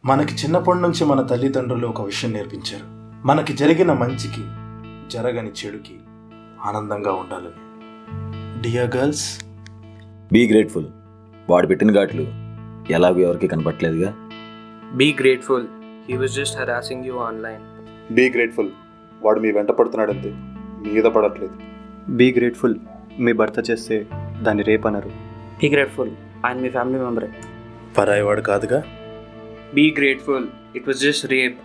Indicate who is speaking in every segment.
Speaker 1: మనకి చిన్నప్పటి నుంచి మన తల్లిదండ్రులు ఒక విషయం నేర్పించారు. మనకి జరిగిన మంచికి, జరగని చెడుకి ఆనందంగా ఉండాలని. Dear girls,
Speaker 2: be grateful. వాడు పెట్టిన ఘాట్లు ఎలాగో ఎవరికి కనపట్లేదుగా.
Speaker 3: Be grateful. He was just harassing you online.
Speaker 4: Be grateful. వాడు మీ వెంట పడుతున్నాడంతే, మీద పడట్లేదు.
Speaker 5: Be grateful. మీ భర్త చేస్తే దాన్ని రేప్ అనరు.
Speaker 6: Be grateful. ఆయన మీ ఫ్యామిలీ మెంబరే.
Speaker 1: పరాయివాడు కాదుగా.
Speaker 3: Be grateful. It was just rape.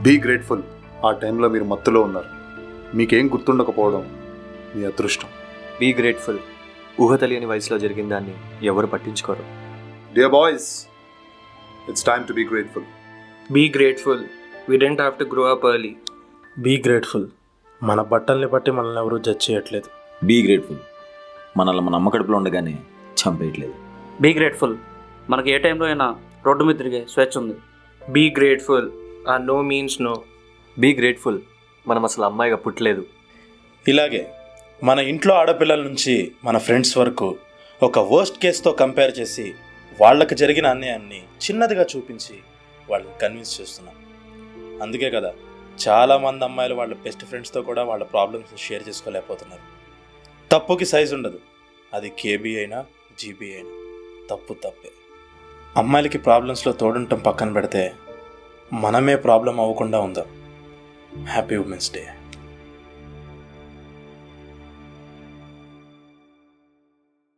Speaker 4: Be grateful. ఆ టైంలో మీరు మత్తులో ఉన్నారు, మీకేం గుర్తుండకపోవడం మీ అదృష్టం.
Speaker 5: Be grateful. ఊహ తెలియని వయసులో జరిగిన దాన్ని ఎవరు పట్టించుకోరు.
Speaker 4: Dear boys, it's time to be grateful.
Speaker 3: Be grateful. We didn't have to grow up early.
Speaker 1: Be grateful. మన బట్టల్ని బట్టి మనల్ని ఎవరూ జడ్జ్ చేయట్లేదు.
Speaker 2: Be grateful. మనల్ని మన అమ్మ కడుపులో ఉండగానే చంపేయట్లేదు.
Speaker 6: Be grateful. మనకి ఏ టైంలో అయినా రోడ్డు మీద తిరిగే స్వేచ్ఛ ఉంది.
Speaker 3: Be grateful. No means no.
Speaker 5: Be grateful. మనం అసలు అమ్మాయిగా పుట్టలేదు.
Speaker 1: ఇలాగే మన ఇంట్లో ఆడపిల్లల నుంచి మన ఫ్రెండ్స్ వరకు ఒక వర్స్ట్ కేసుతో కంపేర్ చేసి వాళ్ళకి జరిగిన అన్యాయాన్ని చిన్నదిగా చూపించి వాళ్ళని కన్విన్స్ చేస్తున్నాం. అందుకే కదా చాలామంది అమ్మాయిలు వాళ్ళ బెస్ట్ ఫ్రెండ్స్తో కూడా వాళ్ళ ప్రాబ్లమ్స్ షేర్ చేసుకోలేకపోతున్నారు. తప్పుకి సైజు ఉండదు, అది కేబీ అయినా జీబీ అయినా తప్పు తప్పే. అమ్మాయిలకి ప్రాబ్లమ్స్లో తోడుంటాం పక్కన పెడితే మనమే ప్రాబ్లం అవ్వకుండా ఉందాం. Happy women's day.